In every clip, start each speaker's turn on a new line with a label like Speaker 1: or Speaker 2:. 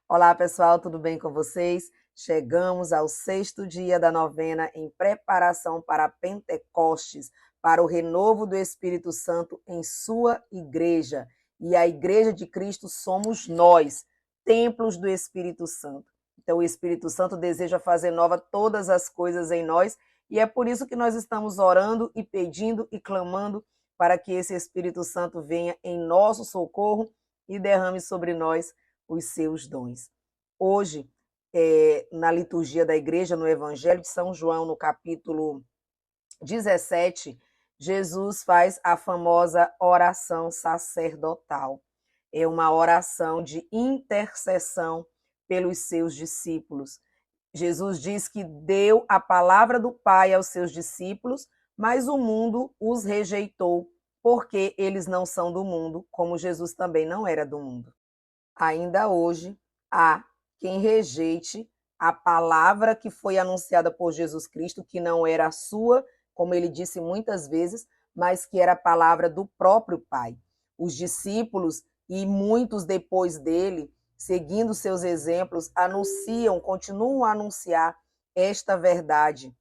Speaker 1: Olá, pessoal, tudo bem com vocês? Chegamos ao 6º dia da novena em preparação para Pentecostes, para o renovo do Espírito Santo em sua igreja. E a igreja de Cristo somos nós, templos do Espírito Santo. Então, o Espírito Santo deseja fazer nova todas as coisas em nós, e é por isso que nós estamos orando e pedindo e clamando para que esse Espírito Santo venha em nosso socorro e derrame sobre nós os seus dons. Hoje, na liturgia da igreja, no Evangelho de São João, no capítulo 17, Jesus faz a famosa oração sacerdotal. É uma oração de intercessão pelos seus discípulos. Jesus diz que deu a palavra do Pai aos seus discípulos, mas o mundo os rejeitou, porque eles não são do mundo, como Jesus também não era do mundo. Ainda hoje, há quem rejeite a palavra que foi anunciada por Jesus Cristo, que não era a sua, como ele disse muitas vezes, mas que era a palavra do próprio Pai. Os discípulos e muitos depois dele, seguindo seus exemplos, anunciam, continuam a anunciar esta verdade.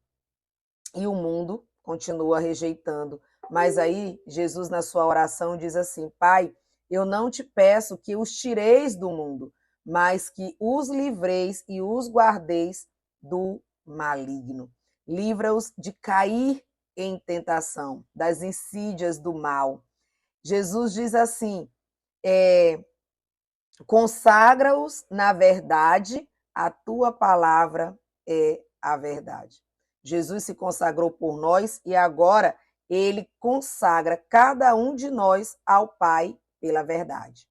Speaker 1: E o mundo continua rejeitando. Mas aí, Jesus, na sua oração, diz assim: Pai, eu não te peço que os tireis do mundo, mas que os livreis e os guardeis do maligno. Livra-os de cair em tentação, das insídias do mal. Jesus diz assim: consagra-os na verdade, a tua palavra é a verdade. Jesus se consagrou por nós e agora ele consagra cada um de nós ao Pai pela verdade.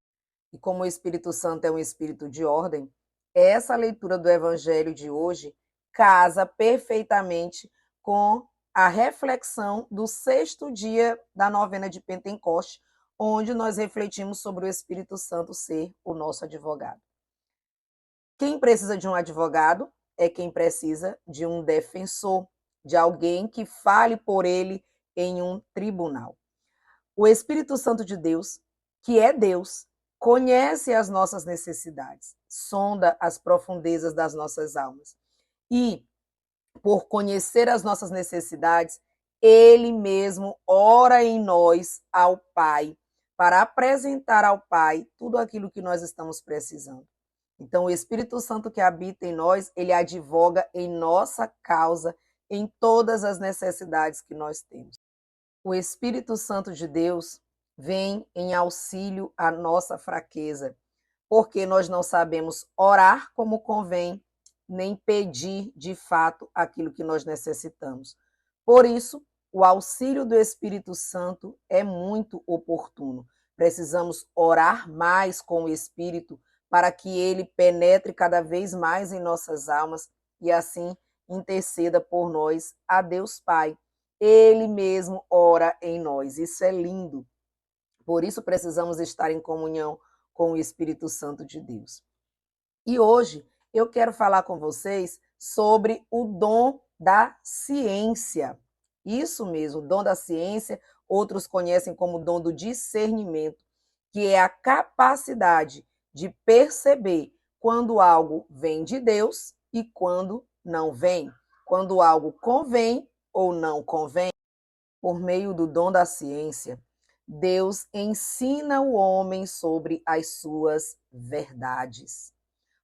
Speaker 1: E como o Espírito Santo é um espírito de ordem, essa leitura do Evangelho de hoje casa perfeitamente com a reflexão do 6º dia da novena de Pentecostes, onde nós refletimos sobre o Espírito Santo ser o nosso advogado. Quem precisa de um advogado é quem precisa de um defensor, de alguém que fale por ele em um tribunal. O Espírito Santo de Deus, que é Deus, conhece as nossas necessidades, sonda as profundezas das nossas almas. E, por conhecer as nossas necessidades, ele mesmo ora em nós ao Pai, para apresentar ao Pai tudo aquilo que nós estamos precisando. Então, o Espírito Santo que habita em nós, ele advoga em nossa causa, em todas as necessidades que nós temos. O Espírito Santo de Deus vem em auxílio à nossa fraqueza, porque nós não sabemos orar como convém, nem pedir de fato aquilo que nós necessitamos. Por isso, o auxílio do Espírito Santo é muito oportuno. Precisamos orar mais com o Espírito para que ele penetre cada vez mais em nossas almas e assim interceda por nós a Deus Pai. Ele mesmo ora em nós. Isso é lindo. Por isso precisamos estar em comunhão com o Espírito Santo de Deus. E hoje eu quero falar com vocês sobre o dom da ciência. Isso mesmo, o dom da ciência, outros conhecem como dom do discernimento, que é a capacidade de perceber quando algo vem de Deus e quando não vem, quando algo convém ou não convém. Por meio do dom da ciência, Deus ensina o homem sobre as suas verdades.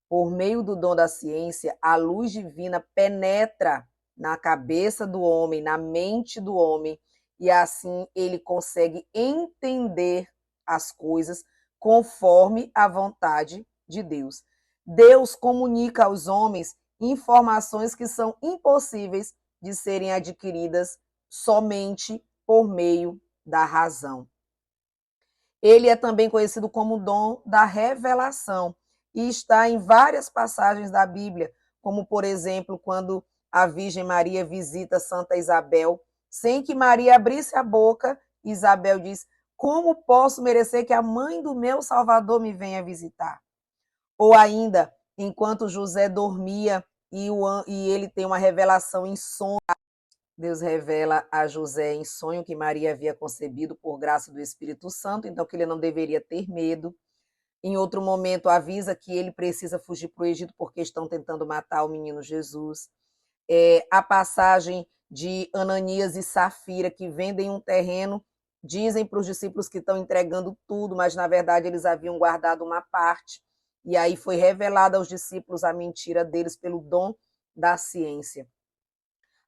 Speaker 1: Por meio do dom da ciência, a luz divina penetra na cabeça do homem, na mente do homem, e assim ele consegue entender as coisas conforme a vontade de Deus. Deus comunica aos homens informações que são impossíveis de serem adquiridas somente por meio da razão. Ele é também conhecido como dom da revelação e está em várias passagens da Bíblia, como, por exemplo, quando a Virgem Maria visita Santa Isabel, sem que Maria abrisse a boca, Isabel diz: como posso merecer que a mãe do meu Salvador me venha visitar? Ou ainda, enquanto José dormia e ele tem uma revelação em sonho, Deus revela a José em sonho que Maria havia concebido por graça do Espírito Santo, então que ele não deveria ter medo. Em outro momento, avisa que ele precisa fugir para o Egito porque estão tentando matar o menino Jesus. A passagem de Ananias e Safira, que vendem um terreno, dizem para os discípulos que estão entregando tudo, mas na verdade eles haviam guardado uma parte. E aí foi revelada aos discípulos a mentira deles pelo dom da ciência.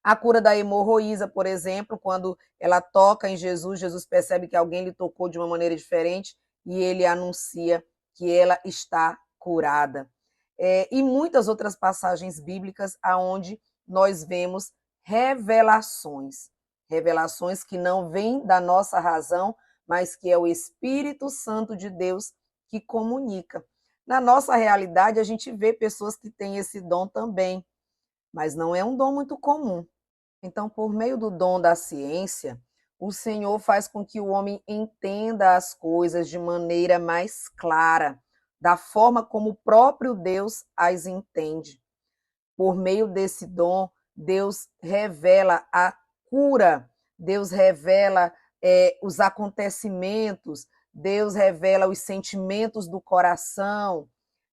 Speaker 1: A cura da hemorroísa, por exemplo, quando ela toca em Jesus, Jesus percebe que alguém lhe tocou de uma maneira diferente e ele anuncia que ela está curada. E muitas outras passagens bíblicas aonde nós vemos revelações que não vêm da nossa razão, mas que é o Espírito Santo de Deus que comunica. Na nossa realidade, a gente vê pessoas que têm esse dom também, mas não é um dom muito comum. Então, por meio do dom da ciência, o Senhor faz com que o homem entenda as coisas de maneira mais clara, da forma como o próprio Deus as entende. Por meio desse dom, Deus revela a cura, Deus revela os acontecimentos, Deus revela os sentimentos do coração,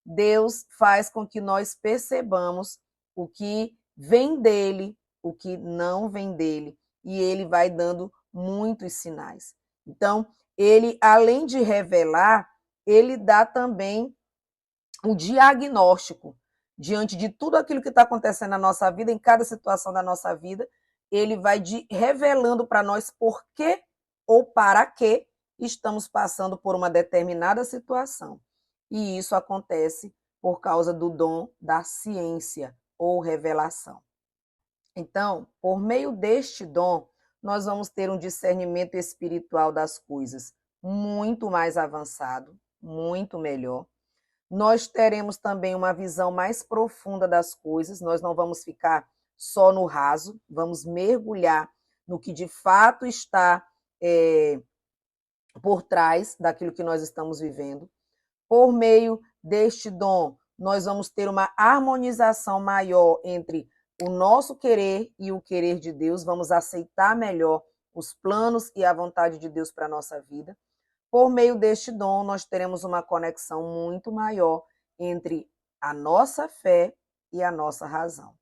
Speaker 1: Deus faz com que nós percebamos o que vem dele, o que não vem dele, e ele vai dando muitos sinais. Então, ele, além de revelar, ele dá também o diagnóstico diante de tudo aquilo que está acontecendo na nossa vida, em cada situação da nossa vida, ele vai revelando para nós por que ou para que estamos passando por uma determinada situação. E isso acontece por causa do dom da ciência ou revelação. Então, por meio deste dom, nós vamos ter um discernimento espiritual das coisas muito mais avançado, muito melhor. Nós teremos também uma visão mais profunda das coisas, nós não vamos ficar só no raso, vamos mergulhar no que de fato está por trás daquilo que nós estamos vivendo. Por meio deste dom, nós vamos ter uma harmonização maior entre o nosso querer e o querer de Deus, vamos aceitar melhor os planos e a vontade de Deus para a nossa vida. Por meio deste dom, nós teremos uma conexão muito maior entre a nossa fé e a nossa razão.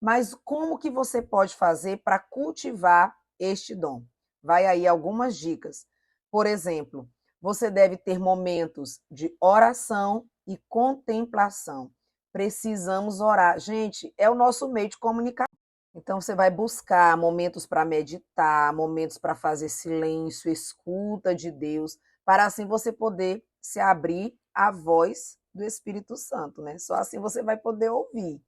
Speaker 1: Mas como que você pode fazer para cultivar este dom? Vai aí algumas dicas. Por exemplo, você deve ter momentos de oração e contemplação. Precisamos orar. Gente, é o nosso meio de comunicação. Então, você vai buscar momentos para meditar, momentos para fazer silêncio, escuta de Deus, para assim você poder se abrir à voz do Espírito Santo, né? Só assim você vai poder ouvir.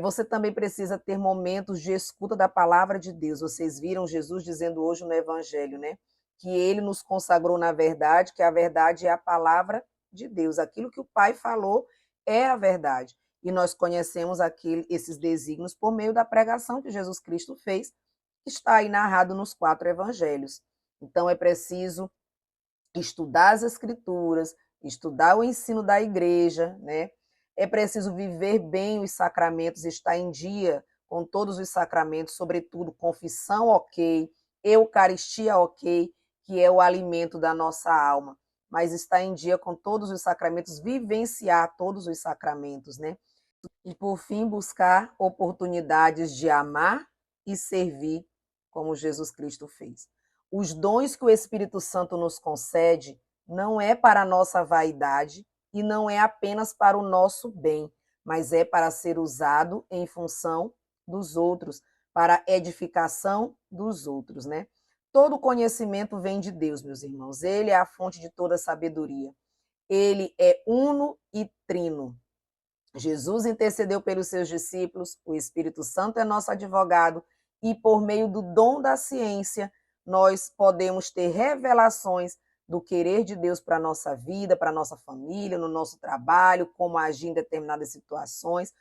Speaker 1: Você também precisa ter momentos de escuta da palavra de Deus. Vocês viram Jesus dizendo hoje no Evangelho, né? Que ele nos consagrou na verdade, que a verdade é a palavra de Deus. Aquilo que o Pai falou é a verdade. E nós conhecemos esses desígnios por meio da pregação que Jesus Cristo fez, que está aí narrado nos 4 evangelhos. Então é preciso estudar as escrituras, estudar o ensino da igreja, né? É preciso viver bem os sacramentos, estar em dia com todos os sacramentos, sobretudo confissão ok, eucaristia ok, que é o alimento da nossa alma, mas estar em dia com todos os sacramentos, vivenciar todos os sacramentos, né? E, por fim, buscar oportunidades de amar e servir como Jesus Cristo fez. Os dons que o Espírito Santo nos concede não é para a nossa vaidade e não é apenas para o nosso bem, mas é para ser usado em função dos outros, para a edificação dos outros, né? Todo conhecimento vem de Deus, meus irmãos. Ele é a fonte de toda sabedoria. Ele é uno e trino. Jesus intercedeu pelos seus discípulos, o Espírito Santo é nosso advogado e por meio do dom da ciência nós podemos ter revelações do querer de Deus para a nossa vida, para a nossa família, no nosso trabalho, como agir em determinadas situações,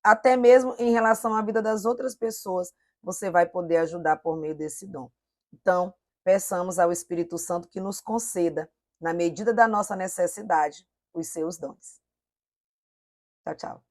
Speaker 1: até mesmo em relação à vida das outras pessoas, você vai poder ajudar por meio desse dom. Então, peçamos ao Espírito Santo que nos conceda, na medida da nossa necessidade, os seus dons. Tchau, tchau.